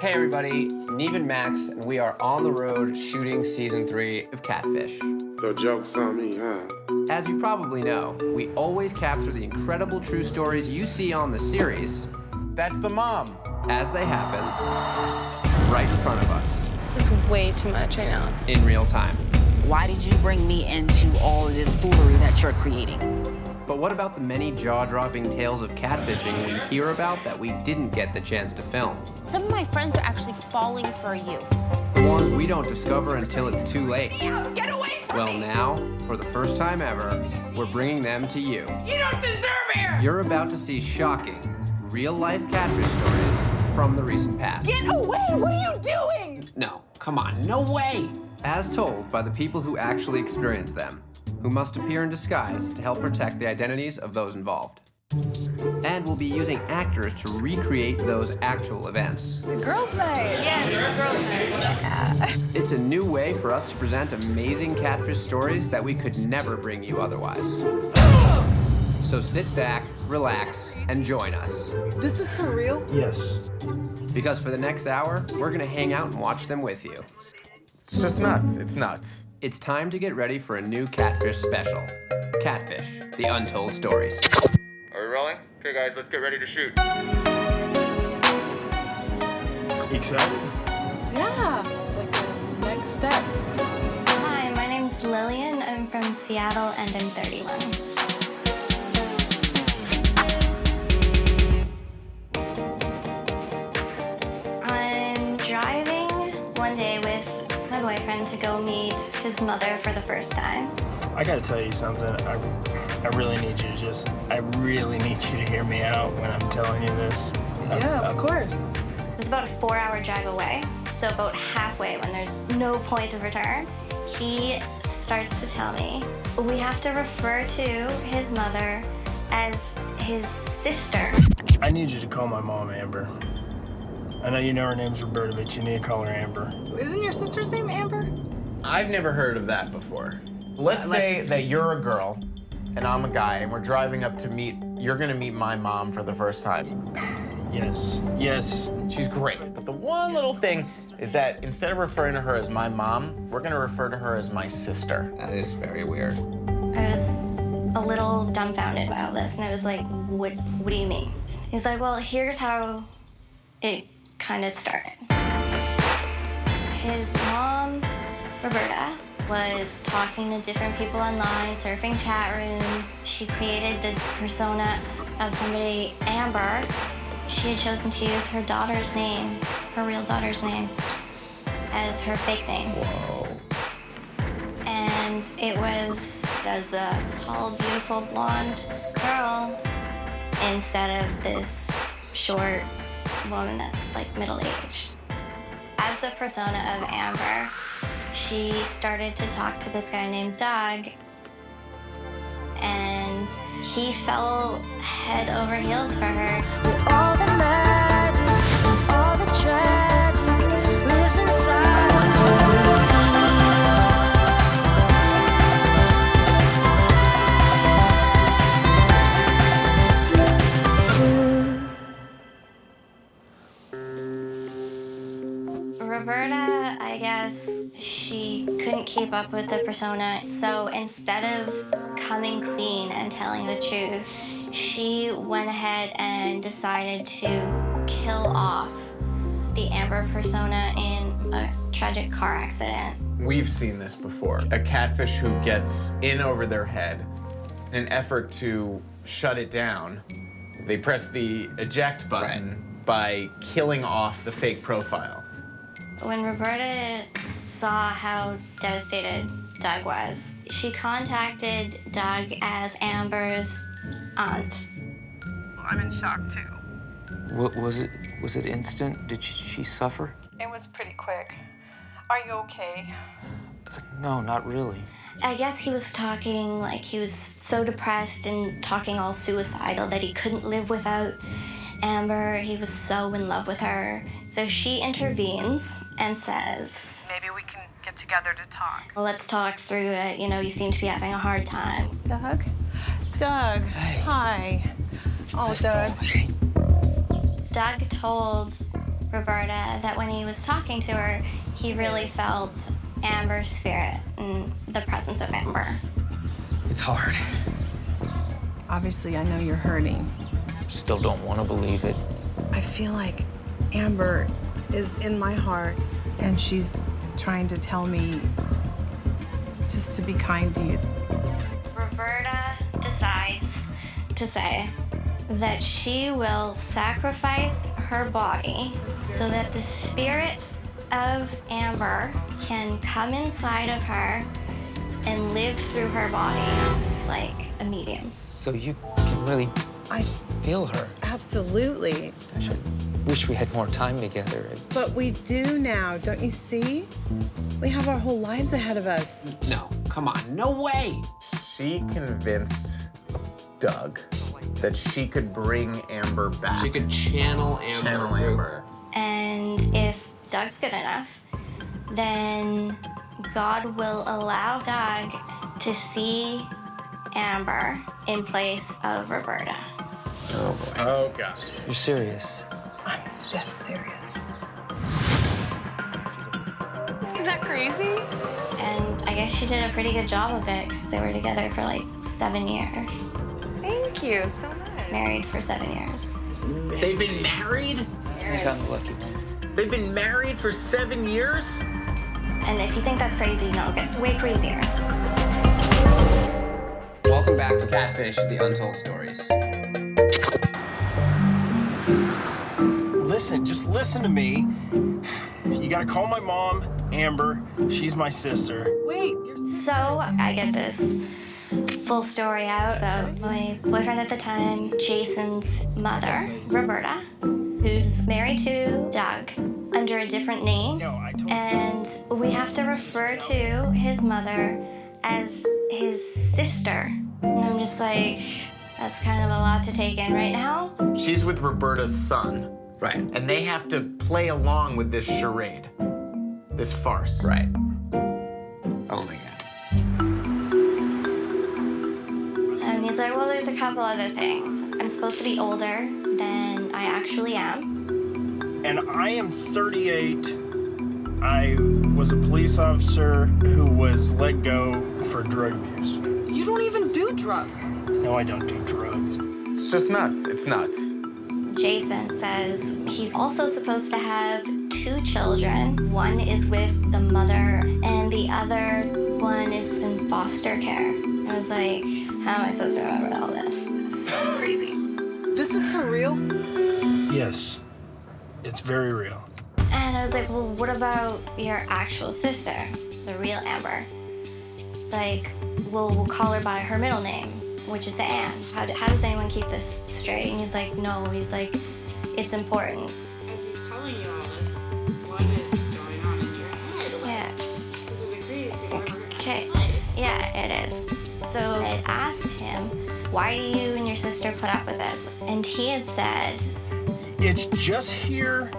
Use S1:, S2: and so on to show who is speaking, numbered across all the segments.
S1: Hey everybody, it's Nev and Max, and we are on the road shooting season 3 of Catfish.
S2: The joke's on me, huh?
S1: As you probably know, we always capture the incredible true stories you see on the series.
S3: That's the mom.
S1: As they happen, right in front of us.
S4: This is way too much, I know.
S1: In real time.
S5: Why did you bring me into all of this foolery that you're creating?
S1: But what about the many jaw-dropping tales of catfishing we hear about that we didn't get the chance to film?
S6: Some of my friends are actually falling for you.
S1: The ones we don't discover until it's too late.
S5: Get away from
S1: Well, now, for the first time ever, we're bringing them to you.
S5: You don't deserve here!
S1: You're about to see shocking, real-life catfish stories from the recent past.
S5: Get away! What are you doing?
S1: No, come on, no way! As told by the people who actually experienced them, who must appear in disguise to help protect the identities of those involved. And we'll be using actors to recreate those actual events.
S5: The girls' night.
S6: Yes, it's girls' night.
S5: Yeah.
S1: It's a new way for us to present amazing catfish stories that we could never bring you otherwise. So sit back, relax, and join us.
S5: This is for real?
S3: Yes.
S1: Because for the next hour, we're gonna hang out and watch them with you.
S3: It's just nuts. It's nuts.
S1: It's time to get ready for a new Catfish special. Catfish, the untold stories.
S7: Are we rolling? Okay guys, let's get ready to shoot.
S3: You excited?
S4: Yeah, it's like the next step.
S8: Hi, my name's Lillian. I'm from Seattle and I'm 31. I'm driving one day with my boyfriend to go meet his mother for the first time.
S9: I gotta tell you something. I really need you to I really need you to hear me out when I'm telling you this.
S4: Yeah, of course.
S8: It was about a 4-hour drive away, so about halfway when there's no point of return, he starts to tell me we have to refer to his mother as his sister.
S9: I need you to call my mom, Amber. I know you know her name's Roberta, but you need to call her Amber.
S4: Isn't your sister's name Amber?
S3: I've never heard of that before. Let's say that you're a girl and I'm a guy and we're driving up to you're gonna meet my mom for the first time.
S9: Yes, yes.
S3: She's great, but the one little thing is that instead of referring to her as my mom, we're gonna refer to her as my sister.
S1: That is very weird.
S8: I was a little dumbfounded by all this, and I was like, what do you mean? He's like, well, here's how it kind of started. His mom, Roberta, was talking to different people online, surfing chat rooms. She created this persona of somebody, Amber. She had chosen to use her daughter's name, her real daughter's name, as her fake name.
S1: Whoa.
S8: And it was as a tall, beautiful, blonde girl instead of this short woman that's like middle-aged. As the persona of Amber, she started to talk to this guy named Doug, and he fell head over heels for her.
S6: With all the magic, all the tragic lives inside
S8: Roberta, I guess, she couldn't keep up with the persona, so instead of coming clean and telling the truth, she went ahead and decided to kill off the Amber persona in a tragic car accident.
S3: We've seen this before. A catfish who gets in over their head. In an effort to shut it down, they press the eject button by killing off the fake profile.
S8: When Roberta saw how devastated Doug was, she contacted Doug as Amber's aunt.
S10: I'm in shock too.
S11: Was it instant? Did she suffer?
S10: It was pretty quick. Are you okay?
S11: No, not really.
S8: I guess he was talking like he was so depressed and talking all suicidal that he couldn't live without Amber. He was so in love with her. So she intervenes and says,
S10: Maybe we can get together to talk.
S8: well, let's talk through it. You know, you seem to be having a hard time.
S4: Doug? Doug, hi. Oh, Doug.
S8: Doug told Roberta that when he was talking to her, he really felt Amber's spirit and the presence of Amber.
S11: It's hard.
S4: Obviously, I know you're hurting.
S11: Still don't want to believe it.
S4: I feel like Amber is in my heart, and she's trying to tell me just to be kind to you.
S8: Roberta decides to say that she will sacrifice her body so that the spirit of Amber can come inside of her and live through her body like a medium.
S11: So you can really feel her.
S4: Absolutely.
S11: I wish we had more time together.
S4: But we do now, don't you see? We have our whole lives ahead of us.
S1: No, come on, no way!
S3: She convinced Doug that she could bring Amber back.
S1: She could channel Amber.
S8: And if Doug's good enough, then God will allow Doug to see Amber in place of Roberta.
S11: Oh, boy.
S3: Oh, God.
S11: You're serious?
S4: I'm dead serious.
S10: Isn't that crazy?
S8: And I guess she did a pretty good job of it because they were together for like 7 years.
S10: Thank you, so nice.
S8: Married for 7 years.
S3: They've been married?
S11: I think I'm the lucky one.
S3: They've been married for 7 years?
S8: And if you think that's crazy, no, it gets way crazier.
S1: Welcome back to Catfish, the Untold Stories.
S9: Listen, just listen to me. You gotta call my mom, Amber. She's my sister.
S4: Wait,
S8: So I get this full story out about my boyfriend at the time, Jason's mother, Roberta, who's married to Doug under a different name. And we have to refer to his mother as his sister. And I'm just like, that's kind of a lot to take in right now.
S3: She's with Roberta's son.
S1: Right.
S3: And they have to play along with this charade, this farce.
S1: Right. Oh my God.
S8: And he's like, well, there's a couple other things. I'm supposed to be older than I actually am.
S9: And I am 38. I was a police officer who was let go for drug abuse.
S4: you don't even do drugs.
S9: No, I don't do drugs.
S3: It's just nuts. It's nuts.
S8: Jason says he's also supposed to have 2 children. One is with the mother, and the other one is in foster care. I was like, how am I supposed to remember all this? This is crazy.
S4: This is for real?
S9: Yes, it's very real.
S8: And I was like, well, what about your actual sister, the real Amber? It's like, well, we'll call her by her middle name, which is Anne. How does anyone keep this straight? And he's like, no. He's like, it's important.
S12: As he's telling you all this, what is going on in your head? Like,
S8: Yeah.
S12: This is the greatest thing I've ever heard.
S8: Okay. Yeah, it is. So I asked him, why do you and your sister put up with this? And he had said,
S9: It's just here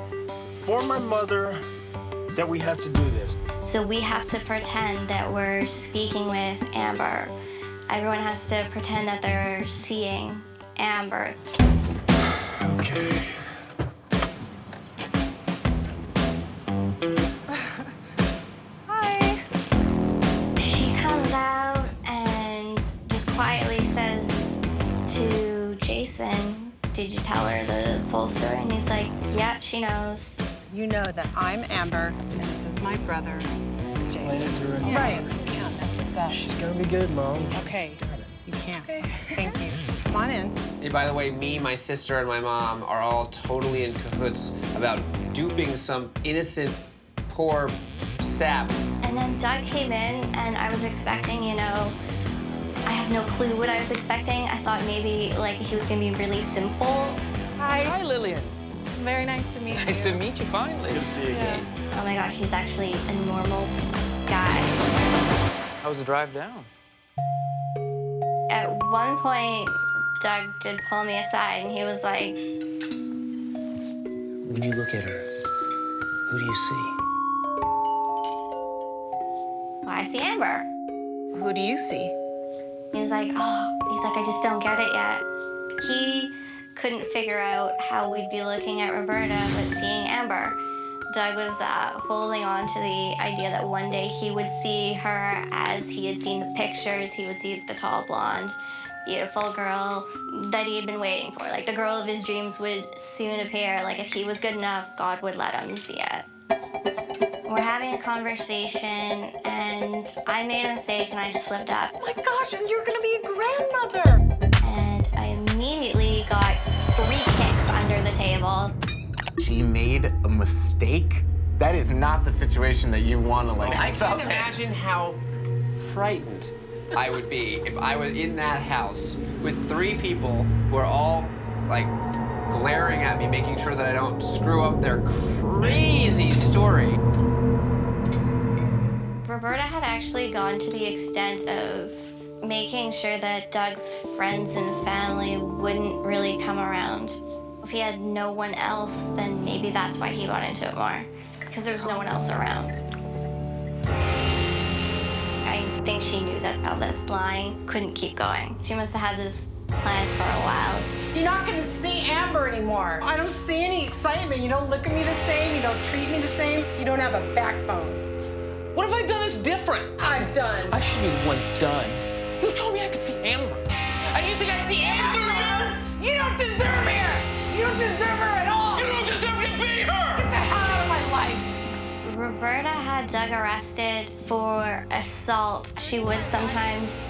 S9: for my mother that we have to do this.
S8: so we have to pretend that we're speaking with Amber. Everyone has to pretend that they're seeing Amber.
S9: Okay.
S4: Hi.
S8: She comes out and just quietly says to Jason, did you tell her the full story? And he's like, yeah, she knows.
S4: You know that I'm Amber, and this is my brother, Jason.
S9: Yeah.
S4: Right. You can't mess this up.
S9: She's gonna be good, Mom.
S4: Okay. You can't. Okay. Thank you. Come on in.
S1: Hey, by the way, me, my sister, and my mom are all totally in cahoots about duping some innocent, poor sap.
S8: And then Doug came in, and I was expecting, you know, I have no clue what I was expecting. I thought maybe, like, he was gonna be really simple.
S4: Hi.
S11: Hi, Lillian.
S4: It's very nice to meet you.
S11: Nice to meet you finally. Good to see you again.
S8: Oh my gosh, he's actually a normal guy.
S11: How was the drive down?
S8: At one point, Doug did pull me aside, and he was like,
S11: When you look at her, who do you see?
S8: well, I see Amber.
S4: Who do you see?
S8: He was like, oh, he's like, I just don't get it yet. He couldn't figure out how we'd be looking at Roberta but seeing Amber. Doug was holding on to the idea that one day he would see her as he had seen the pictures. He would see the tall, blonde, beautiful girl that he had been waiting for. Like, the girl of his dreams would soon appear. Like, if he was good enough, God would let him see it. We're having a conversation, and I made a mistake, and I slipped up.
S4: Oh my gosh, and you're gonna be a grandmother!
S8: And I immediately got 3 kicks under the table.
S3: She made a mistake? That is not the situation that you want to, like,
S1: I can't imagine how frightened I would be if I was in that house with 3 people who are all, like, glaring at me, making sure that I don't screw up their crazy story.
S8: Roberta had actually gone to the extent of making sure that Doug's friends and family wouldn't really come around. If he had no one else, then maybe that's why he got into it more, because there was no one else around. I think she knew that all this lying couldn't keep going. She must have had this plan for a while.
S4: You're not gonna see Amber anymore. I don't see any excitement. You don't look at me the same. You don't treat me the same. You don't have a backbone.
S11: What have I done that's different?
S4: I'm done.
S11: I should be the one done. You told me I could see Amber. And you think I see Amber?
S4: You don't deserve her! You don't deserve her at all!
S11: You don't deserve to be her!
S4: Get the hell out of my life!
S8: Roberta had Doug arrested for assault. She would sometimes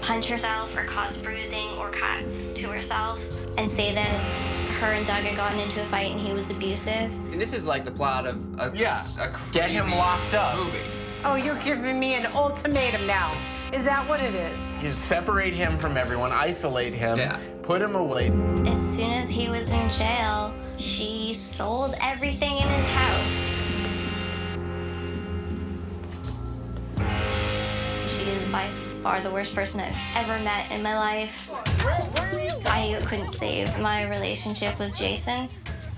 S8: punch herself or cause bruising or cuts to herself and say that her and Doug had gotten into a fight and he was abusive.
S1: And this is like the plot of a crazy
S3: Get him locked up.
S1: movie.
S4: Oh, you're giving me an ultimatum now. Is that what it is?
S3: You separate him from everyone, isolate him, put him away.
S8: As soon as he was in jail, she sold everything in his house. She is by far the worst person I've ever met in my life. I couldn't save my relationship with Jason.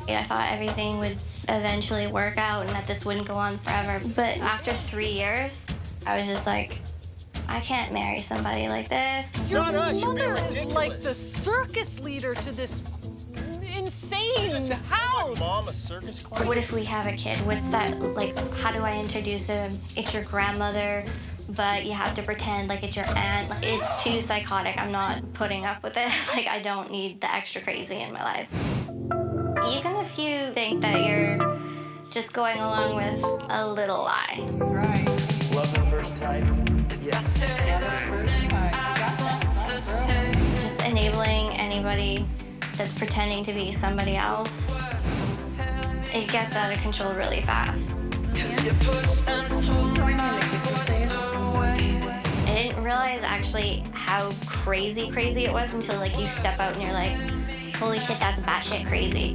S8: I thought everything would eventually work out and that this wouldn't go on forever. But after 3 years, I was just like, I can't marry somebody like this.
S4: Your mother is like the circus leader to this insane house.
S9: Mom, a circus clown?
S8: What if we have a kid? What's that, like, how do I introduce him? It's your grandmother, but you have to pretend like it's your aunt. Like, it's too psychotic. I'm not putting up with it. Like, I don't need the extra crazy in my life. Even if you think that you're just going along with a little lie.
S4: That's right.
S11: Love at first sight. Yes.
S8: Just enabling anybody that's pretending to be somebody else, it gets out of control really fast. I didn't realize actually how crazy it was until, like, you step out and you're like, holy shit, that's batshit crazy.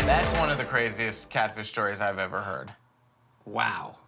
S3: That's one of the craziest catfish stories I've ever heard.
S1: Wow.